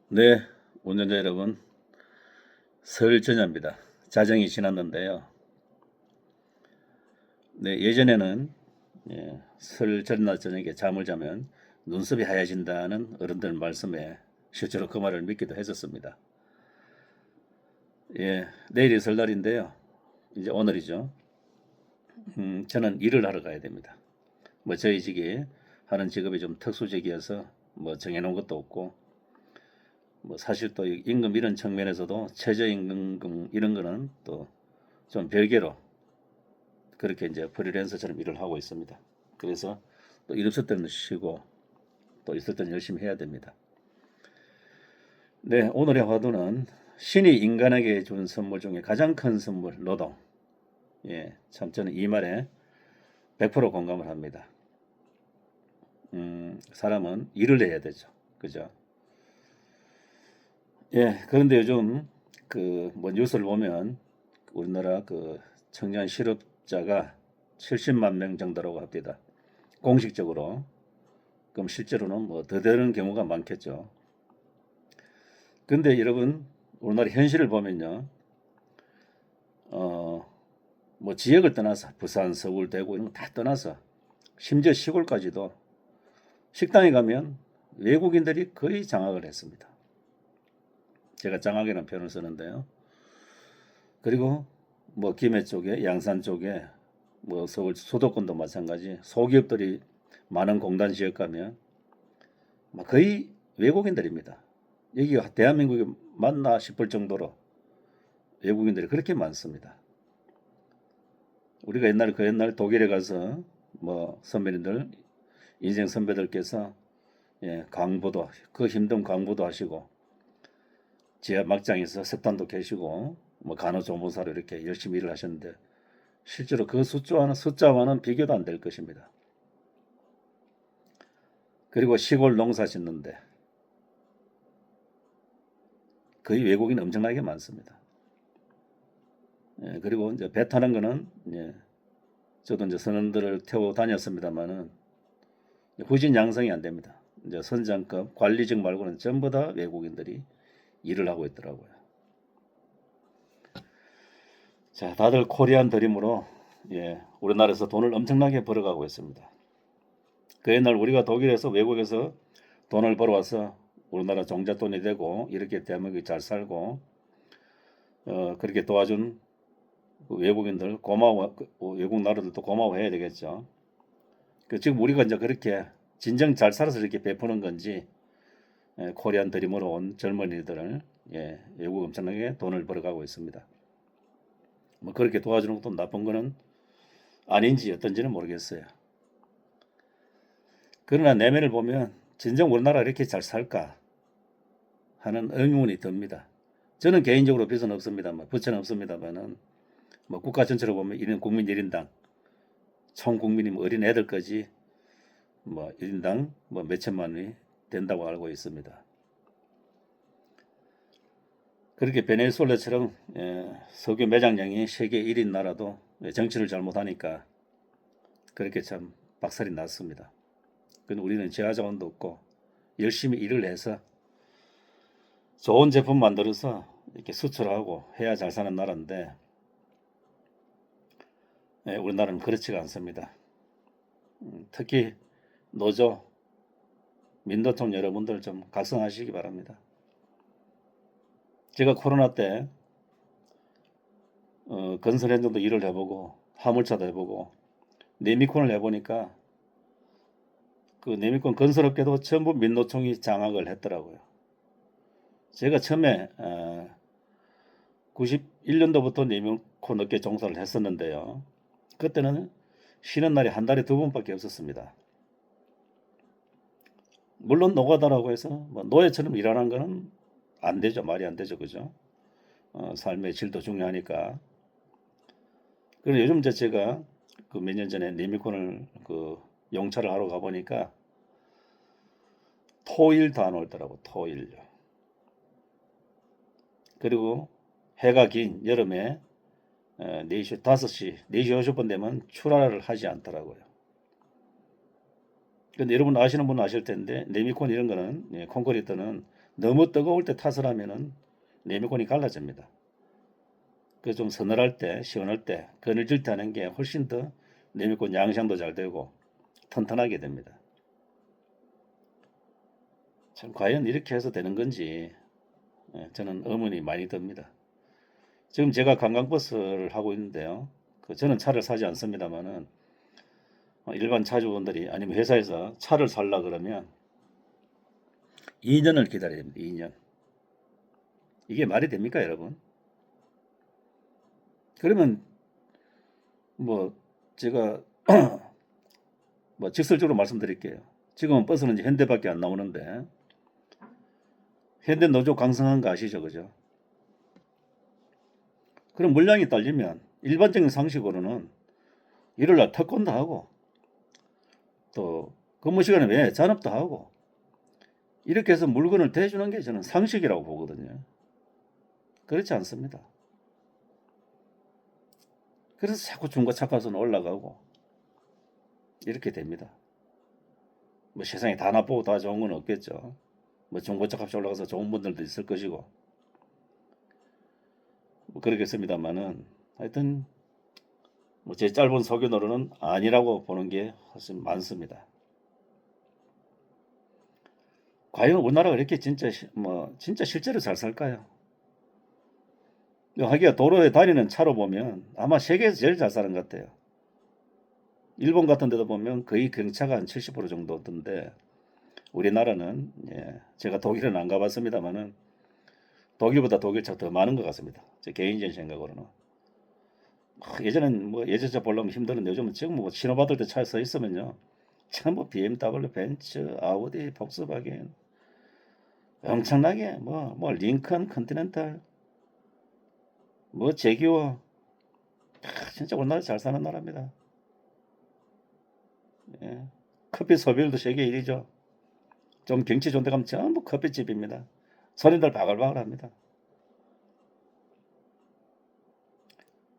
네, 운전자 여러분, 설 전야입니다. 자정이 지났는데요. 네, 예전에는 설 전날 저녁에 잠을 자면 눈썹이 하얘진다는 어른들 말씀에 실제로 그 말을 믿기도 했었습니다. 내일이 설날인데요. 이제 오늘이죠. 저는 일을 하러 가야 됩니다. 뭐 저희 직이 하는 직업이 좀 특수직이어서 뭐 정해놓은 것도 없고, 뭐 사실 또 임금 이런 측면에서도 최저임금 이런 거는 또 좀 별개로 그렇게 이제 프리랜서처럼 일을 하고 있습니다. 그래서 또 일 없을 때는 쉬고 또 있을 때는 열심히 해야 됩니다. 네, 오늘의 화두는 신이 인간에게 준 선물 중에 가장 큰 선물, 노동. 참 저는 이 말에 100% 공감을 합니다. 사람은 일을 해야 되죠. 그죠? 그런데 요즘 그 뭐 뉴스를 보면 우리나라 그 청년 실업자가 70만 명 정도라고 합니다. 공식적으로. 그럼 실제로는 뭐 더 되는 경우가 많겠죠. 근데 여러분, 우리나라 현실을 보면요, 어, 뭐 지역을 떠나서 부산, 서울, 대구 이런 거 다 떠나서 심지어 시골까지도 식당에 가면 외국인들이 거의 장악을 했습니다. 제가 장악이라는 표현을 쓰는데요. 그리고 뭐 김해 쪽에, 양산 쪽에, 뭐 서울 수도권도 마찬가지 소기업들이 많은 공단 지역 가면 거의 외국인들입니다. 여기가 대한민국이 맞나 싶을 정도로 외국인들이 그렇게 많습니다. 우리가 옛날 그 옛날 독일에 가서 뭐 선배님들 인생 선배들께서 강보도 그 힘든 강보도 하시고 지하 막장에서 석탄도 계시고 뭐 간호조무사로 이렇게 열심히 일을 하셨는데 실제로 그 숫자와는 비교도 안 될 것입니다. 그리고 시골 농사 짓는데 거의 외국인 엄청나게 많습니다. 그리고 이제 배 타는 거는 저도 이제 선원들을 태워 다녔습니다만은 후진 양성이 안 됩니다. 이제 선장급 관리직 말고는 전부 다 외국인들이 일을 하고 있더라고요. 자, 다들 코리안 드림으로 우리나라에서 돈을 엄청나게 벌어가고 있습니다. 그 옛날 우리가 독일에서 외국에서 돈을 벌어와서 우리나라 종잣돈이 되고 이렇게 대한민국이 잘 살고 그렇게 도와준 그 외국인들 고마워 외국 나라들도 고마워해야 되겠죠. 지금 우리가 이제 그렇게 진정 잘 살아서 이렇게 베푸는 건지 코리안 드림으로 온 젊은이들을 외국 엄청나게 돈을 벌어가고 있습니다. 뭐 그렇게 도와주는 것도 나쁜 거는 아닌지 어떤지는 모르겠어요. 그러나 내면을 보면 진정 우리나라 이렇게 잘 살까 하는 의문이 듭니다. 저는 개인적으로 빚은 없습니다만, 부채는 없습니다만은 뭐 국가 전체로 보면 국민 1인당 총 국민이 뭐 어린 애들까지 뭐 1인당 뭐 몇천만 원이 된다고 알고 있습니다. 그렇게 베네수엘라처럼 석유 매장량이 세계 1인 나라도 정치를 잘못하니까 그렇게 참 박살이 났습니다. 근데 우리는 제한자원도 없고 열심히 일을 해서 좋은 제품 만들어서 이렇게 수출하고 해야 잘 사는 나라인데 우리나라는 그렇지가 않습니다. 특히 노조, 민노총 여러분들 좀 각성하시기 바랍니다. 제가 코로나 때 건설 현장도 일을 해보고 화물차도 해보고 네미콘을 해보니까 그 네미콘 건설업계도 전부 민노총이 장악을 했더라고요. 제가 처음에 91년도부터 네미콘 업계 종사를 했었는데요. 그때는 쉬는 날이 한 달에 2번밖에 없었습니다. 물론 노가다라고 해서 뭐 노예처럼 일하는 거는 안 되죠. 말이 안 되죠. 그죠? 삶의 질도 중요하니까. 그리고 요즘 제가 그 몇 년 전에 네미콘을 그 용차를 하러 가보니까 토일도 안 오더라고. 토일. 그리고 해가 긴 여름에 4시, 5시, 4시 50분 되면 출하를 하지 않더라고요. 근데 여러분 아시는 분은 아실 텐데 네미콘 이런 거는 콘크리트는 너무 뜨거울 때 탓을 하면은 내면권이 갈라집니다. 그 좀 서늘할 때, 시원할 때, 그늘질 때 하는 게 훨씬 더 내면권 양상도 잘 되고 튼튼하게 됩니다. 참 과연 이렇게 해서 되는 건지 저는 의문이 많이 듭니다. 지금 제가 관광버스를 하고 있는데요. 저는 차를 사지 않습니다만은 일반 차주분들이 아니면 회사에서 차를 살라 그러면 2년을 기다려야 됩니다. 2년. 이게 말이 됩니까, 여러분? 그러면 뭐 제가 뭐 직설적으로 말씀드릴게요. 지금은 버스는 이제 현대밖에 안 나오는데 현대 노조 강성한 거 아시죠, 그죠? 그럼 물량이 딸리면 일반적인 상식으로는 일요일 날 특권도 하고 또 근무 시간에 왜 잔업도 하고 이렇게 해서 물건을 대주는 게 저는 상식이라고 보거든요. 그렇지 않습니다. 그래서 자꾸 중고차값은 올라가고 이렇게 됩니다. 뭐 세상에 다 나쁘고 다 좋은 건 없겠죠. 뭐 중고차 값이 올라가서 좋은 분들도 있을 것이고 뭐 그러겠습니다만은 하여튼 뭐 제 짧은 소견으로는 아니라고 보는 게 훨씬 많습니다. 과연 우리나라가 이렇게 진짜 진짜 실제로 잘 살까요? 하기가 도로에 다니는 차로 보면 아마 세계에서 제일 잘 사는 것 같아요. 일본 같은 데도 보면 거의 경차가 한 70% 정도던데 우리나라는 제가 독일은 안 가봤습니다만은 독일보다 독일차 더 많은 것 같습니다. 제 개인적인 생각으로는. 예전엔 뭐 예전차 보려면 힘드는데 요즘은 지금 뭐 신호받을 때 차에 서 있으면요. 전부 BMW, 벤츠, 아우디, 폭스바겐 엄청나게 뭐 링컨, 컨티넨탈, 뭐 제기어 진짜 우리나라 잘 사는 나라입니다. 예. 커피 소비율도 세계 1위죠. 좀 경치 좋은 데 가면 전부 커피집입니다. 손님들 바글바글합니다.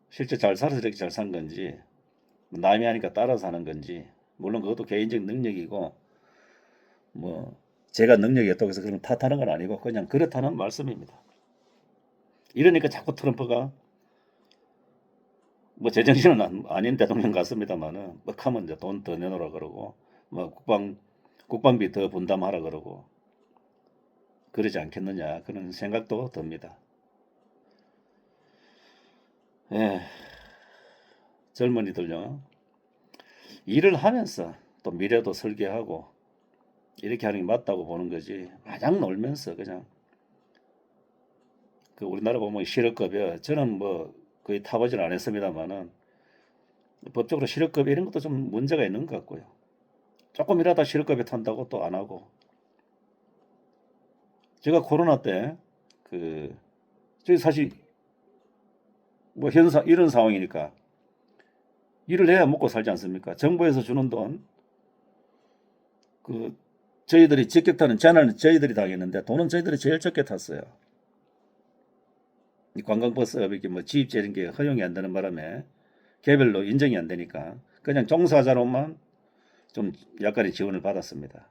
실제 잘 살아서 이렇게 잘 산 건지 남이 하니까 따라 사는 건지 물론 그것도 개인적 능력이고 뭐 제가 능력이 없다고 해서 그런 탓하는 건 아니고 그냥 그렇다는 말씀입니다. 이러니까 자꾸 트럼프가 뭐 제정신은 아닌 대통령 같습니다만은 뻑하면 이제 돈 더 내놓으라 그러고 뭐 국방비 더 분담하라 그러고 그러지 않겠느냐 그런 생각도 듭니다. 예, 젊은이들요 일을 하면서 또 미래도 설계하고 이렇게 하는 게 맞다고 보는 거지 마냥 놀면서 그냥 그 우리나라 보면 실업급여 저는 뭐 거의 타보질 않았습니다만은 법적으로 실업급여 이런 것도 좀 문제가 있는 것 같고요. 조금 일하다 실업급여 탄다고 또 안 하고 제가 코로나 때 저희 사실 뭐 현사 이런 상황이니까 일을 해야 먹고 살지 않습니까? 정부에서 주는 돈 저희들이 직격타는 재난은 저희들이 당했는데 돈은 저희들이 제일 적게 탔어요. 이 관광버스업 이렇게 뭐 지입제 이런 게 허용이 안 되는 바람에 개별로 인정이 안 되니까 그냥 종사자로만 좀 약간의 지원을 받았습니다.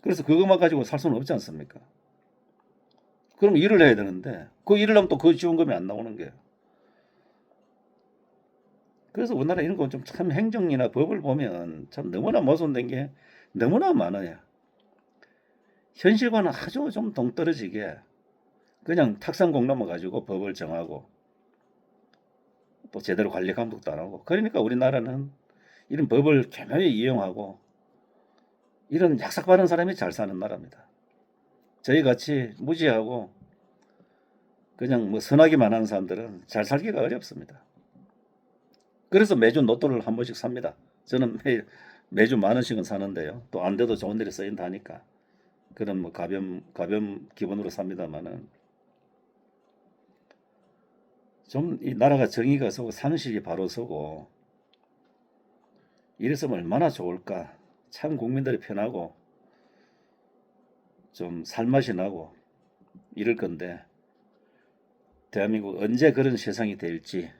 그래서 그것만 가지고 살 수는 없지 않습니까? 그럼 일을 해야 되는데 그 일을 하면 또 그 지원금이 안 나오는 거예요. 그래서 우리나라 이런 거 좀 참 행정이나 법을 보면 참 너무나 모순된 게 너무나 많아요. 현실과는 아주 좀 동떨어지게 그냥 탁상공로만 가지고 법을 정하고 또 제대로 관리 감독도 안 하고 그러니까 우리나라는 이런 법을 교묘히 이용하고 이런 약삭빠른 사람이 잘 사는 나라입니다. 저희 같이 무지하고 그냥 뭐 선하기만 하는 사람들은 잘 살기가 어렵습니다. 그래서 매주 로또를 한 번씩 삽니다. 저는 매주 만 원씩은 사는데요. 또 안 돼도 좋은 데를 쓰인다니까. 그런 뭐 가벼움 기본으로 삽니다만은 좀 이 나라가 정의가 서고 상식이 바로 서고 이랬으면 얼마나 좋을까. 참 국민들이 편하고 좀 살맛이 나고 이럴 건데 대한민국 언제 그런 세상이 될지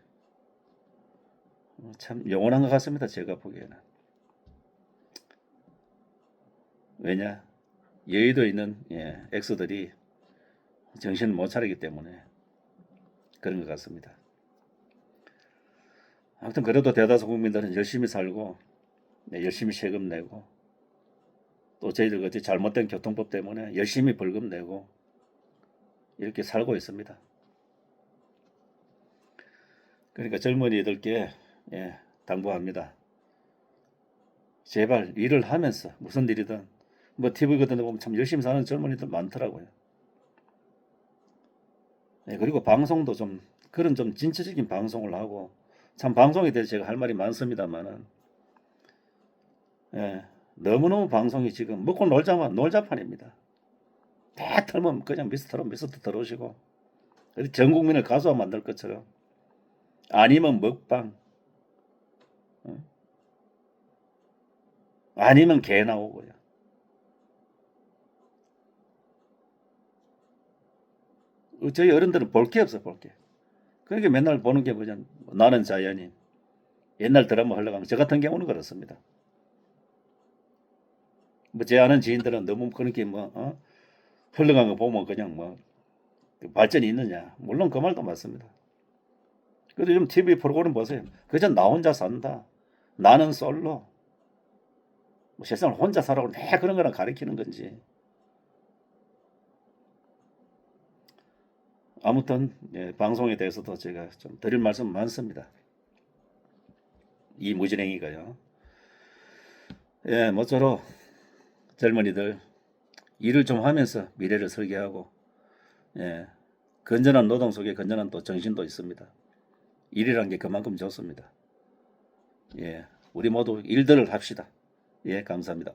참 영원한 것 같습니다. 제가 보기에는. 왜냐? 여의도에 있는 엑소들이 정신을 못 차리기 때문에 그런 것 같습니다. 아무튼 그래도 대다수 국민들은 열심히 살고 열심히 세금 내고 또 저희들 같이 잘못된 교통법 때문에 열심히 벌금 내고 이렇게 살고 있습니다. 그러니까 젊은이들께 당부합니다. 제발 일을 하면서 무슨 일이든 뭐 TV 같은 데 보면 참 열심히 사는 젊은이들 많더라고요. 그리고 방송도 좀 그런 좀 진취적인 방송을 하고 참 방송에 대해서 제가 할 말이 많습니다만은 너무너무 방송이 지금 먹고 놀자만 놀자판입니다. 다 털면 그냥 미스터 들어오시고 전 국민을 가수화 만들 것처럼 아니면 먹방 아니면 개 나오고요. 저희 어른들은 볼 게 없어 볼 게. 그러니까 맨날 보는 게 뭐냐 나는 자연인 옛날 드라마 흘러가면 저 같은 경우는 그렇습니다. 뭐 제 아는 지인들은 너무 그렇게 흘러간 거 보면 그냥 발전이 있느냐 물론 그 말도 맞습니다. 그래도 좀 TV 프로그램 보세요. 그저 나 혼자 산다 나는 솔로 뭐 세상을 혼자 살라고 내 그런 거랑 가리키는 건지 아무튼 방송에 대해서도 제가 좀 드릴 말씀 많습니다. 이 무진행이가요. 모쪼록 젊은이들 일을 좀 하면서 미래를 설계하고 건전한 노동 속에 건전한 또 정신도 있습니다. 일이란 게 그만큼 좋습니다. 우리 모두 일들을 합시다. 감사합니다.